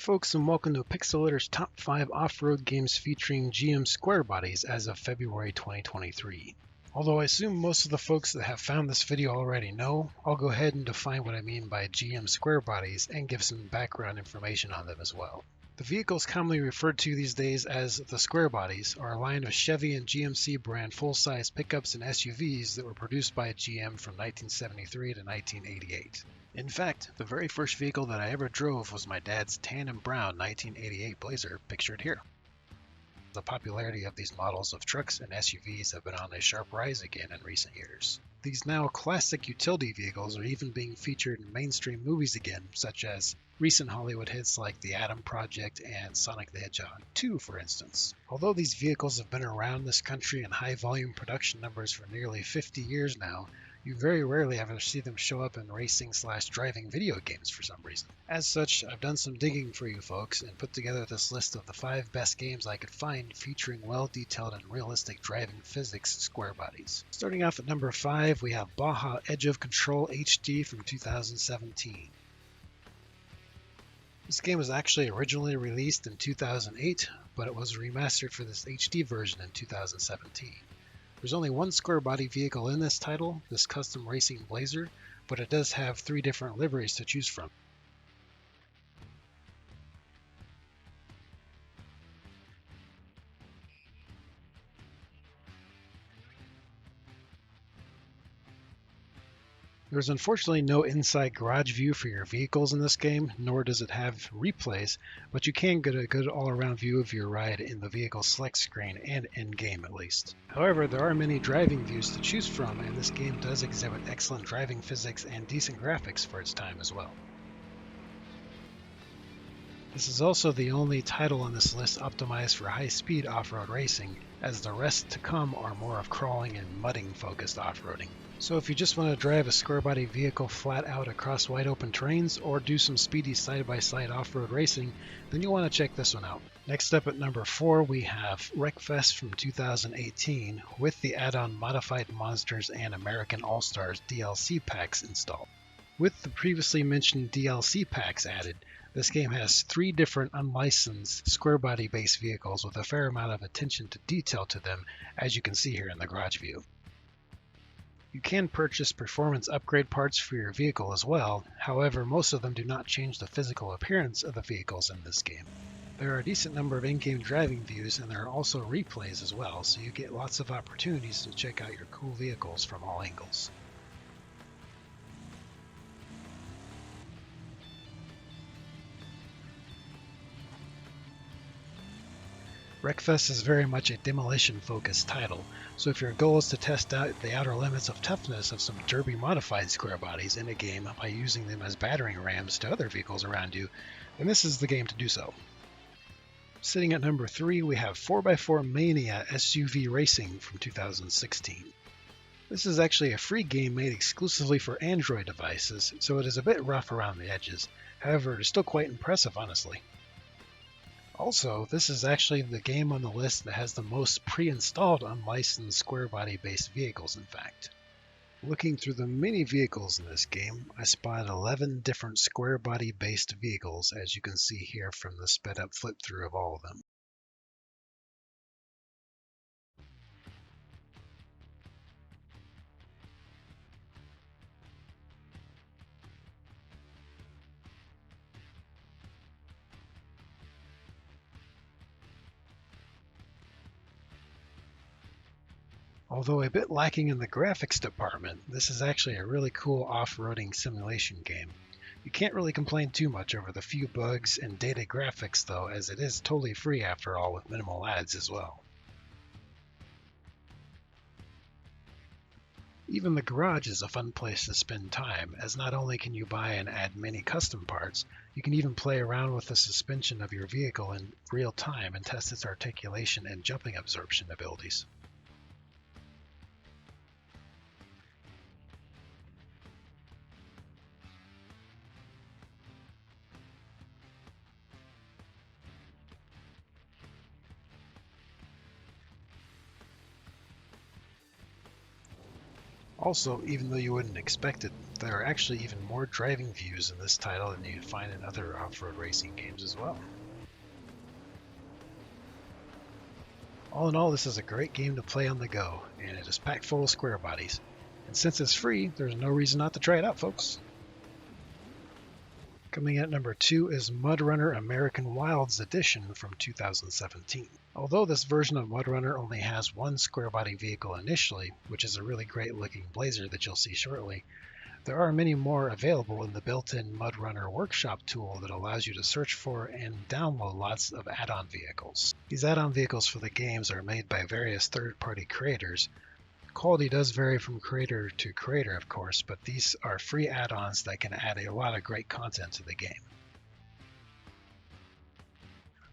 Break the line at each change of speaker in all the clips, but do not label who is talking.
Folks, and welcome to Pixil's Top 5 Off-Road Games featuring GM square bodies as of February 2023. Although I assume most of the folks that have found this video already know, I'll go ahead and define what I mean by GM square bodies and give some background information on them as well. The vehicles commonly referred to these days as the square bodies are a line of Chevy and GMC brand full-size pickups and SUVs that were produced by GM from 1973 to 1988. In fact, the very first vehicle that I ever drove was my dad's tan and brown 1988 Blazer, pictured here. The popularity of these models of trucks and SUVs have been on a sharp rise again in recent years. These now classic utility vehicles are even being featured in mainstream movies again, such as recent Hollywood hits like The Adam Project and Sonic the Hedgehog 2, for instance. Although these vehicles have been around this country in high-volume production numbers for nearly 50 years now, you very rarely ever see them show up in racing/driving video games for some reason. As such, I've done some digging for you folks and put together this list of the 5 best games I could find featuring well-detailed and realistic driving physics square bodies. Starting off at number 5, we have Baja Edge of Control HD from 2017. This game was actually originally released in 2008, but it was remastered for this HD version in 2017. There's only one square body vehicle in this title, this custom racing Blazer, but it does have 3 different liveries to choose from. There's unfortunately no inside garage view for your vehicles in this game, nor does it have replays, but you can get a good all-around view of your ride in the vehicle select screen and in-game at least. However, there are many driving views to choose from, and this game does exhibit excellent driving physics and decent graphics for its time as well. This is also the only title on this list optimized for high-speed off-road racing, as the rest to come are more of crawling and mudding focused off-roading. So if you just want to drive a square body vehicle flat out across wide open terrains or do some speedy side-by-side off-road racing, then you'll want to check this one out. Next up at number 4 we have Wreckfest from 2018 with the add-on Modified Monsters and American All-Stars DLC packs installed. With the previously mentioned DLC packs added, this game has 3 different unlicensed square body based vehicles with a fair amount of attention to detail to them, as you can see here in the garage view. You can purchase performance upgrade parts for your vehicle as well, however most of them do not change the physical appearance of the vehicles in this game. There are a decent number of in-game driving views and there are also replays as well, so you get lots of opportunities to check out your cool vehicles from all angles. Wreckfest is very much a demolition-focused title, so if your goal is to test out the outer limits of toughness of some derby-modified square bodies in a game by using them as battering rams to other vehicles around you, then this is the game to do so. Sitting at number 3, we have 4x4 Mania SUV Racing from 2016. This is actually a free game made exclusively for Android devices, so it is a bit rough around the edges. However, it is still quite impressive, honestly. Also, this is actually the game on the list that has the most pre-installed unlicensed square body based vehicles, in fact. Looking through the many vehicles in this game, I spotted 11 different square body based vehicles, as you can see here from the sped up flip through of all of them. Although a bit lacking in the graphics department, this is actually a really cool off-roading simulation game. You can't really complain too much over the few bugs and dated graphics though, as it is totally free after all with minimal ads as well. Even the garage is a fun place to spend time, as not only can you buy and add many custom parts, you can even play around with the suspension of your vehicle in real time and test its articulation and jumping absorption abilities. Also, even though you wouldn't expect it, there are actually even more driving views in this title than you'd find in other off-road racing games as well. All in all, this is a great game to play on the go, and it is packed full of square bodies. And since it's free, there's no reason not to try it out, folks. Coming in at number 2 is Mud Runner American Wilds Edition from 2017. Although this version of Mud Runner only has one square body vehicle initially, which is a really great looking Blazer that you'll see shortly, there are many more available in the built-in Mud Runner Workshop tool that allows you to search for and download lots of add-on vehicles. These add-on vehicles for the games are made by various third-party creators. Quality does vary from creator to creator, of course, but these are free add-ons that can add a lot of great content to the game.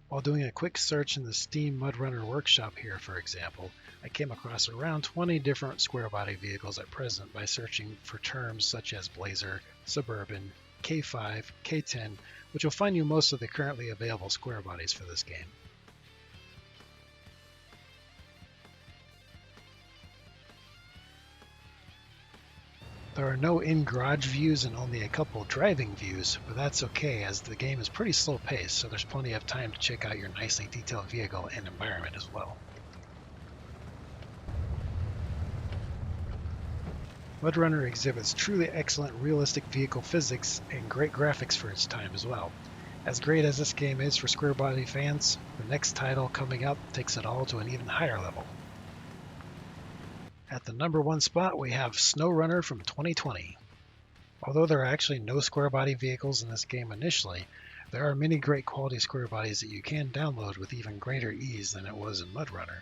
While doing a quick search in the Steam Mud Runner Workshop here, for example, I came across around 20 different square body vehicles at present by searching for terms such as Blazer, Suburban, K5, K10, which will find you most of the currently available square bodies for this game. There are no in-garage views and only a couple driving views, but that's okay as the game is pretty slow paced, so there's plenty of time to check out your nicely detailed vehicle and environment as well. Mud Runner exhibits truly excellent realistic vehicle physics and great graphics for its time as well. As great as this game is for square body fans, the next title coming up takes it all to an even higher level. At the number 1 spot, we have Snow Runner from 2020. Although there are actually no square body vehicles in this game initially, there are many great quality square bodies that you can download with even greater ease than it was in Mud Runner.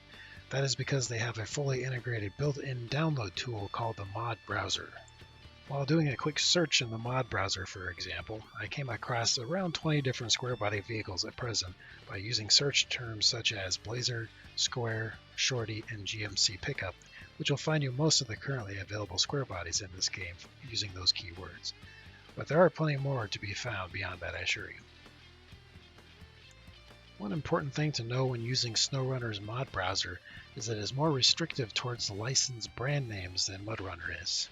That is because they have a fully integrated built-in download tool called the Mod Browser. While doing a quick search in the Mod Browser, for example, I came across around 20 different square body vehicles at present by using search terms such as Blazer, Square, Shorty, and GMC Pickup, which will find you most of the currently available square bodies in this game using those keywords. But there are plenty more to be found beyond that, I assure you. One important thing to know when using SnowRunner's mod browser is that it is more restrictive towards the licensed brand names than Mud Runner is.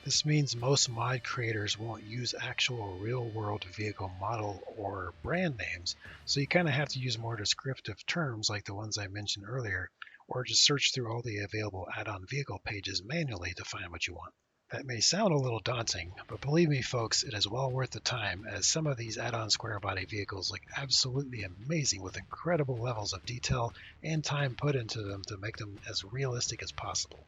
This means most mod creators won't use actual real-world vehicle model or brand names, so you kind of have to use more descriptive terms like the ones I mentioned earlier, or just search through all the available add-on vehicle pages manually to find what you want. That may sound a little daunting, but believe me folks, it is well worth the time, as some of these add-on square body vehicles look absolutely amazing with incredible levels of detail and time put into them to make them as realistic as possible.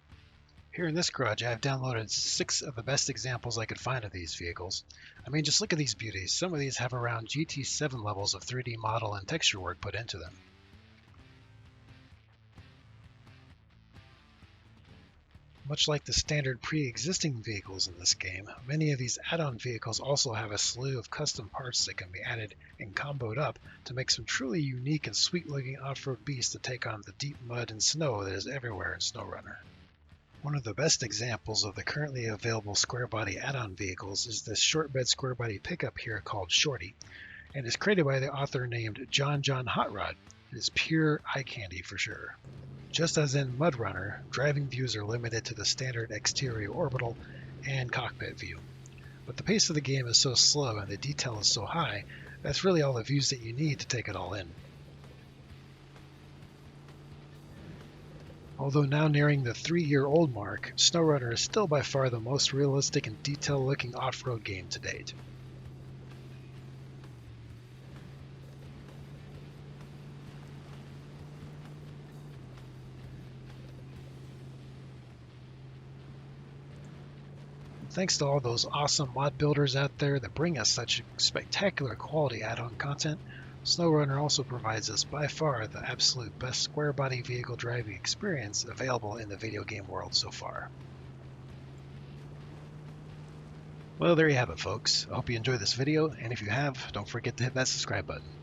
Here in this garage, I've downloaded 6 of the best examples I could find of these vehicles. I mean, just look at these beauties. Some of these have around GT7 levels of 3D model and texture work put into them. Much like the standard pre-existing vehicles in this game, many of these add-on vehicles also have a slew of custom parts that can be added and comboed up to make some truly unique and sweet-looking off-road beasts to take on the deep mud and snow that is everywhere in SnowRunner. One of the best examples of the currently available square body add-on vehicles is this short bed square body pickup here called Shorty, and is created by the author named John Hot Rod. It is pure eye candy for sure. Just as in Mud Runner, driving views are limited to the standard exterior orbital and cockpit view. But the pace of the game is so slow and the detail is so high, that's really all the views that you need to take it all in. Although now nearing the 3-year-old mark, SnowRunner is still by far the most realistic and detailed-looking off-road game to date. Thanks to all those awesome mod builders out there that bring us such spectacular quality add-on content, SnowRunner also provides us by far the absolute best square body vehicle driving experience available in the video game world so far. Well, there you have it folks. I hope you enjoyed this video, and if you have, don't forget to hit that subscribe button.